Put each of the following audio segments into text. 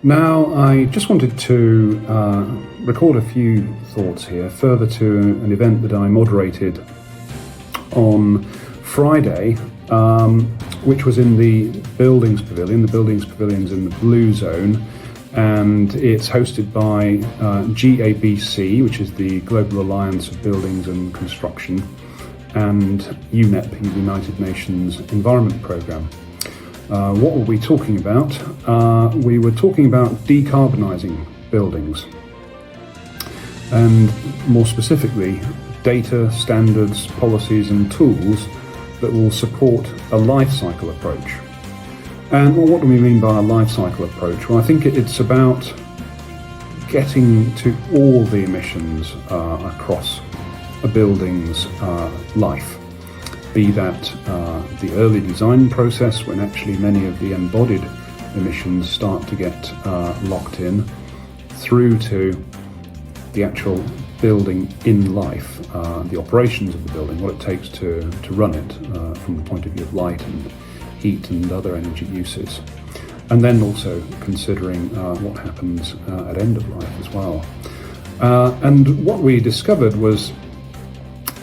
Now, I just wanted to record a few thoughts here, further to an event that I moderated on Friday, which was in the Buildings Pavilion. The Buildings Pavilion's in the Blue Zone, and it's hosted by GABC, which is the Global Alliance of Buildings and Construction, and UNEP, the United Nations Environment Programme. What were we talking about? We were talking about decarbonising buildings, and more specifically, data, standards, policies and tools that will support a life cycle approach. And what do we mean by a life cycle approach? Well, I think it's about getting to all the emissions across a building's life, be that the early design process, when actually many of the embodied emissions start to get locked in, through to the actual building in life, the operations of the building, what it takes to run it from the point of view of light and heat and other energy uses. And then also considering what happens at end of life as well. And what we discovered was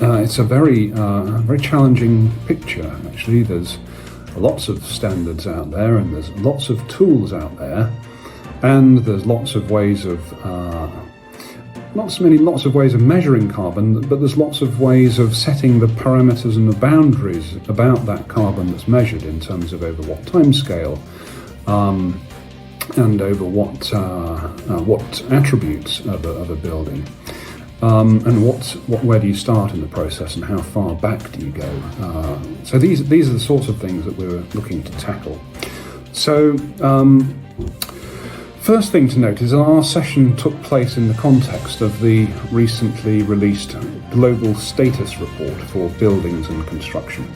it's a very challenging picture, actually. There's lots of standards out there, and there's lots of tools out there, and there's lots of ways of lots of ways of measuring carbon, but there's lots of ways of setting the parameters and the boundaries about that carbon that's measured in terms of over what time scale, and over what attributes of a building. And where do you start in the process, and how far back do you go? So these are the sorts of things that we're looking to tackle. So first thing to note is our session took place in the context of the recently released Global Status Report for Buildings and Construction.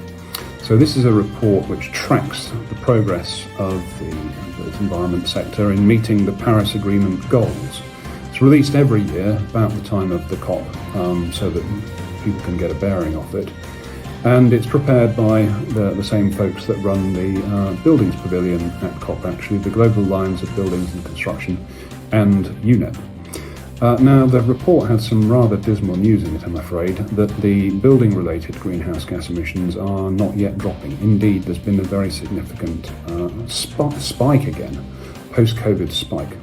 So this is a report which tracks the progress of the built environment sector in meeting the Paris Agreement goals. It's released every year about the time of the COP, so that people can get a bearing of it. And it's prepared by the same folks that run the Buildings Pavilion at COP, actually, the Global Alliance of Buildings and Construction, and UNEP. Now, the report had some rather dismal news in it, I'm afraid, that the building-related greenhouse gas emissions are not yet dropping. Indeed, there's been a very significant spike again, post-COVID spike.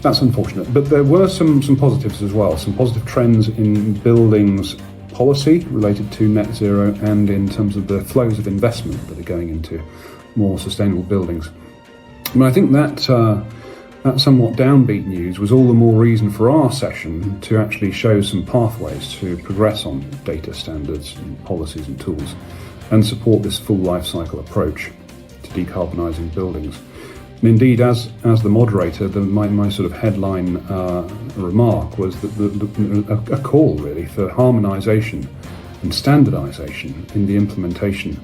That's unfortunate, but there were some positives as well, some positive trends in buildings policy related to net zero, and in terms of the flows of investment that are going into more sustainable buildings. And I think that somewhat downbeat news was all the more reason for our session to actually show some pathways to progress on data standards and policies and tools, and support this full life cycle approach to decarbonising buildings. And indeed, as the moderator, my sort of headline remark was that a call really for harmonisation and standardisation in the implementation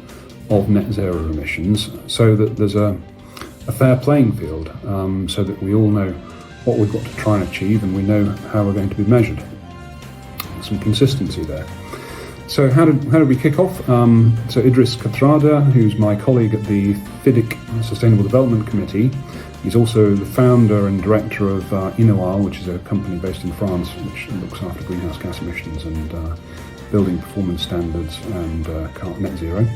of net zero emissions, so that there's a fair playing field, so that we all know what we've got to try and achieve, and we know how we're going to be measured. Some consistency there. So how did we kick off? So Idris Kathrada, who's my colleague at the FIDIC Sustainable Development Committee, he's also the founder and director of Innoal, which is a company based in France which looks after greenhouse gas emissions and building performance standards and net zero.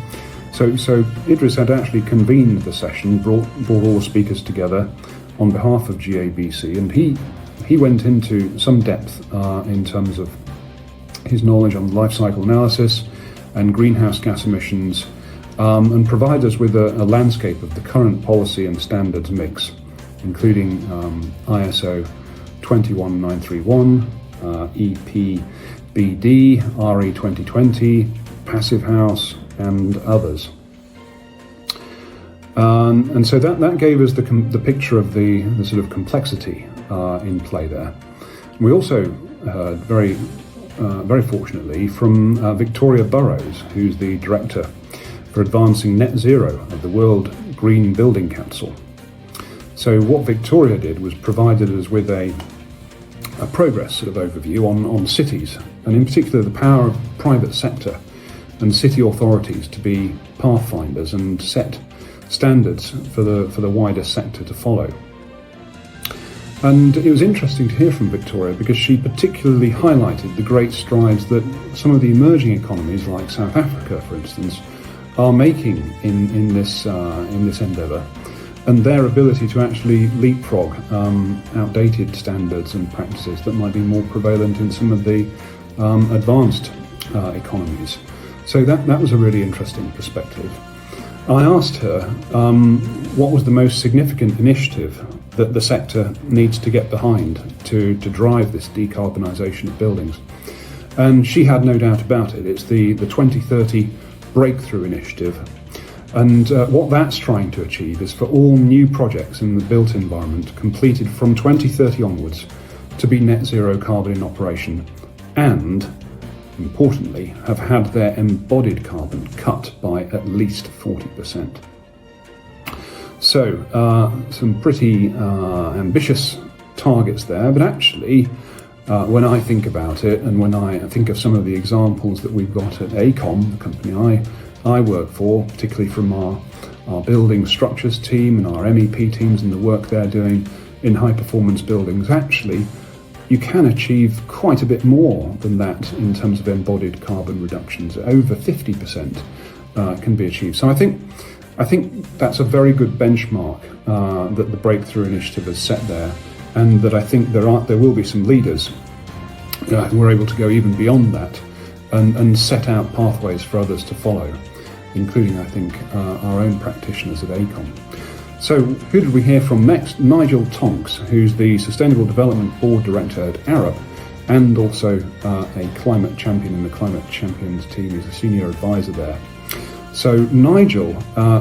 So Idris had actually convened the session, brought all the speakers together on behalf of GABC, and he went into some depth in terms of his knowledge on life cycle analysis and greenhouse gas emissions, and provide us with a landscape of the current policy and standards mix, including ISO 21931, EPBD, RE 2020, Passive House, and others. And so that gave us the picture of the sort of complexity in play there. We also heard very fortunately from Victoria Burrows, who's the Director for Advancing Net Zero of the World Green Building Council. So what Victoria did was provided us with a progress sort of overview on cities, and in particular the power of private sector and city authorities to be pathfinders and set standards for the wider sector to follow. And it was interesting to hear from Victoria because she particularly highlighted the great strides that some of the emerging economies like South Africa, for instance, are making in this endeavour, and their ability to actually leapfrog outdated standards and practices that might be more prevalent in some of the advanced economies. So that was a really interesting perspective. I asked her what was the most significant initiative that the sector needs to get behind to drive this decarbonisation of buildings. And she had no doubt about it. It's the 2030 Breakthrough Initiative. And what that's trying to achieve is for all new projects in the built environment completed from 2030 onwards to be net zero carbon in operation and, importantly, have had their embodied carbon cut by at least 40%. So, some pretty ambitious targets there, but actually, when I think about it and when I think of some of the examples that we've got at Aecom, the company I work for, particularly from our building structures team and our MEP teams and the work they're doing in high performance buildings, actually, you can achieve quite a bit more than that in terms of embodied carbon reductions. Over 50% can be achieved. So I think that's a very good benchmark that the Breakthrough Initiative has set there, and that I think there will be some leaders who are able to go even beyond that and set out pathways for others to follow, including, I think, our own practitioners at Aecom. So who did we hear from next? Nigel Tonks, who's the Sustainable Development Board Director at Arup and also a climate champion in the Climate Champions team. He's a senior advisor there. So Nigel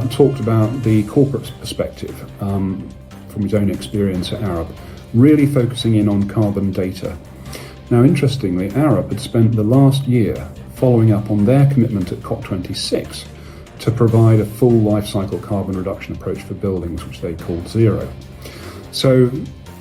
talked about the corporate perspective from his own experience at Arup, really focusing in on carbon data. Now, interestingly, Arup had spent the last year following up on their commitment at COP26 to provide a full life cycle carbon reduction approach for buildings, which they called Zero. So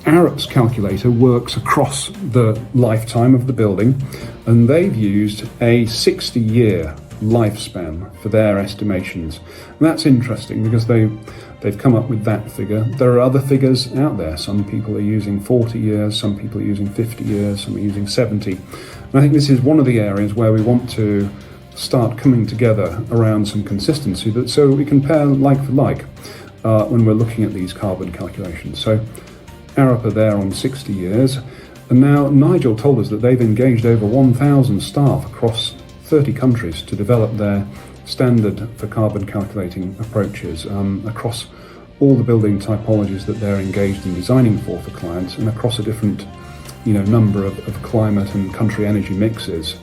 Arup's calculator works across the lifetime of the building, and they've used a 60-year lifespan for their estimations. And that's interesting because they've come up with that figure. There are other figures out there. Some people are using 40 years, some people are using 50 years, some are using 70. And I think this is one of the areas where we want to start coming together around some consistency, so we compare like for like when we're looking at these carbon calculations. So Arup are there on 60 years, and now Nigel told us that they've engaged over 1,000 staff across 30 countries to develop their standard for carbon calculating approaches across all the building typologies that they're engaged in designing for clients, and across a different number of climate and country energy mixes.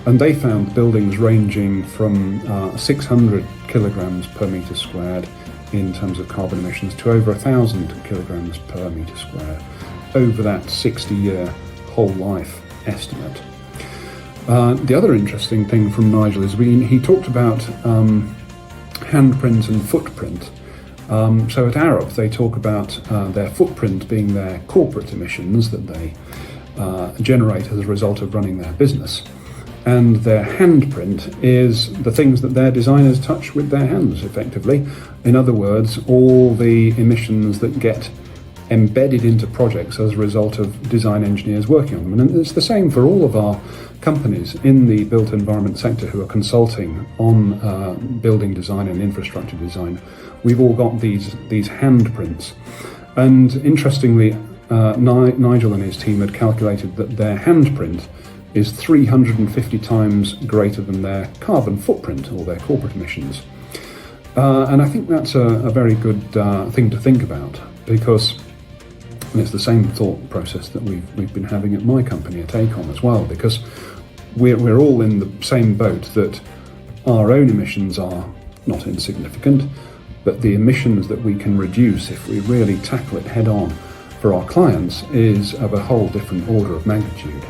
And they found buildings ranging from 600 kilograms per metre squared in terms of carbon emissions to over 1,000 kilograms per metre squared over that 60-year whole life estimate. The other interesting thing from Nigel is he talked about handprint and footprint. So at Arup they talk about their footprint being their corporate emissions that they generate as a result of running their business. And their handprint is the things that their designers touch with their hands, effectively. In other words, all the emissions that get embedded into projects as a result of design engineers working on them. And it's the same for all of our companies in the built environment sector who are consulting on building design and infrastructure design. We've all got these handprints. And interestingly, Nigel and his team had calculated that their handprint is 350 times greater than their carbon footprint or their corporate emissions. And I think that's a very good thing to think about, because it's the same thought process that we've been having at my company at Aecom as well, because we're all in the same boat that our own emissions are not insignificant, but the emissions that we can reduce if we really tackle it head on for our clients is of a whole different order of magnitude.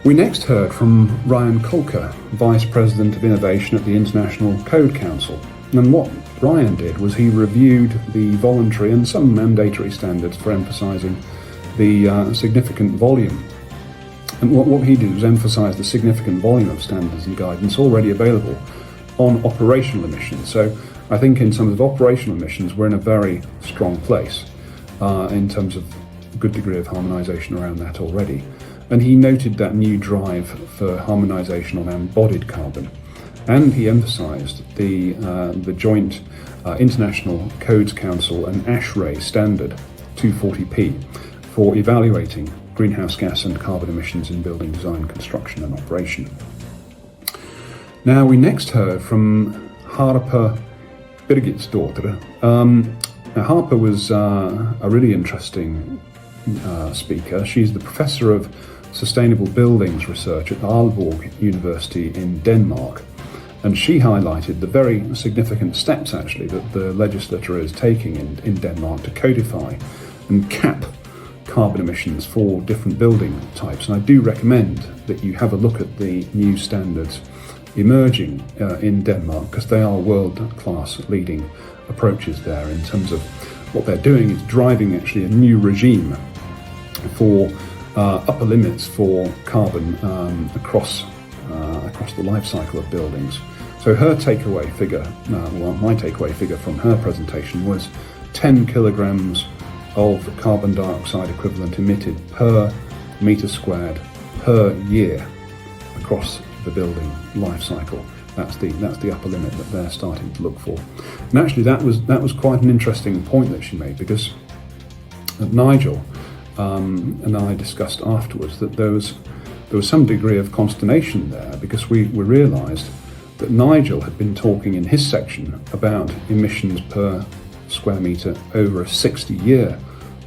We next heard from Ryan Kolker, Vice President of Innovation at the International Code Council. And what Ryan did was he reviewed the voluntary and some mandatory standards for emphasising the significant volume. And what he did was emphasise the significant volume of standards and guidance already available on operational emissions. So I think in terms of operational emissions, we're in a very strong place in terms of a good degree of harmonisation around that already. And he noted that new drive for harmonisation on embodied carbon. And he emphasised the joint International Codes Council and ASHRAE standard 240p for evaluating greenhouse gas and carbon emissions in building design, construction and operation. Now we next heard from Harper Birgisdóttir. Now Harper was a really interesting speaker. She's the Professor of Sustainable Buildings Research at Aalborg University in Denmark. And she highlighted the very significant steps actually that the legislature is taking in Denmark to codify and cap carbon emissions for different building types. And I do recommend that you have a look at the new standards emerging in Denmark, because they are world-class leading approaches there in terms of what they're doing is driving actually a new regime for upper limits for carbon across the life cycle of buildings. So her takeaway figure, my takeaway figure from her presentation was 10 kilograms of carbon dioxide equivalent emitted per metre squared per year across the building life cycle. That's the upper limit that they're starting to look for. And actually that was quite an interesting point that she made, because Nigel and I discussed afterwards that there was some degree of consternation there, because we realised that Nigel had been talking in his section about emissions per square metre over a 60-year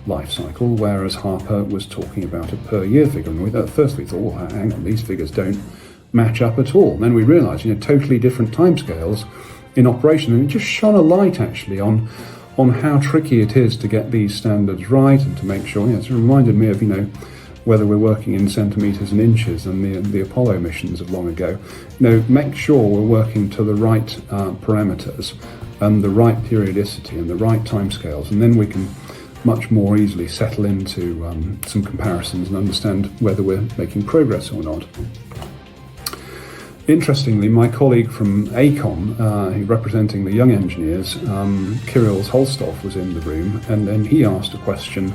life cycle, whereas Harper was talking about a per year figure. And at first we thought, well, hang on, these figures don't match up at all. And then we realised, totally different timescales in operation, and it just shone a light actually on how tricky it is to get these standards right and to make sure. It's reminded me of whether we're working in centimetres and inches and the Apollo missions of long ago. Make sure we're working to the right parameters and the right periodicity and the right timescales, and then we can much more easily settle into some comparisons and understand whether we're making progress or not. Interestingly, my colleague from Aecom, representing the young engineers, Kirill Holstov, was in the room, and then he asked a question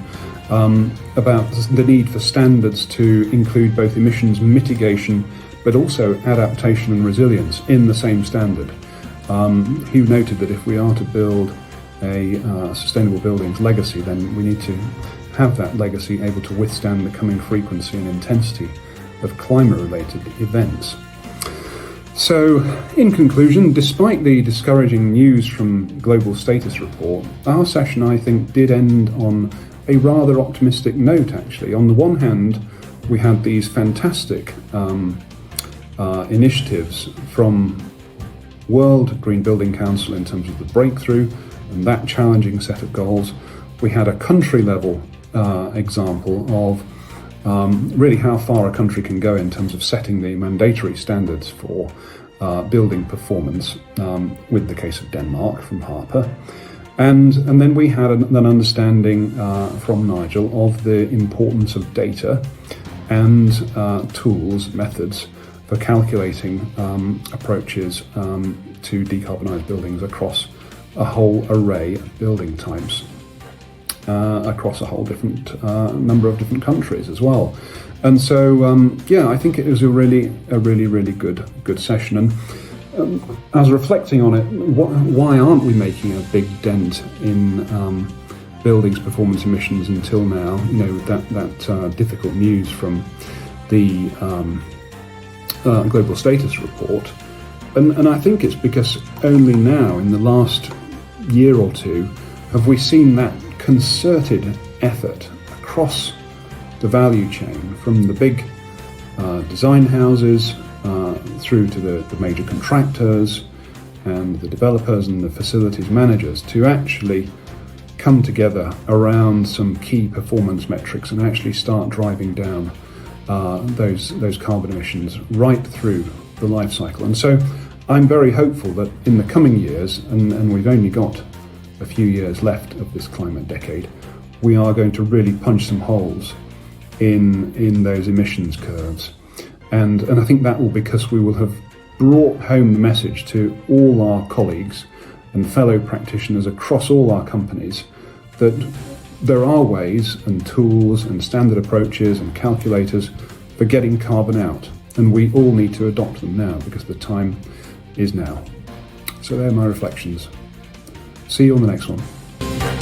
about the need for standards to include both emissions mitigation but also adaptation and resilience in the same standard. He noted that if we are to build a sustainable buildings legacy, then we need to have that legacy able to withstand the coming frequency and intensity of climate-related events. So, in conclusion, despite the discouraging news from Global Status Report, our session, I think, did end on a rather optimistic note, actually. On the one hand, we had these fantastic initiatives from World Green Building Council in terms of the breakthrough and that challenging set of goals. We had a country-level example of really how far a country can go in terms of setting the mandatory standards for building performance, with the case of Denmark from Harper. And then we had an understanding from Nigel of the importance of data and tools, methods for calculating approaches to decarbonise buildings across a whole array of building types. Across a whole different number of different countries as well. And so, I think it was a really good session. And I was reflecting on it, why aren't we making a big dent in buildings performance emissions until now? That difficult news from the Global Status Report. And I think it's because only now, in the last year or two, have we seen that concerted effort across the value chain, from the big design houses through to the major contractors and the developers and the facilities managers, to actually come together around some key performance metrics and actually start driving down those carbon emissions right through the life cycle. And so I'm very hopeful that in the coming years, and we've only got a few years left of this climate decade, we are going to really punch some holes in those emissions curves. And I think that will because we will have brought home the message to all our colleagues and fellow practitioners across all our companies that there are ways and tools and standard approaches and calculators for getting carbon out, and we all need to adopt them now because the time is now. So they're my reflections. See you on the next one.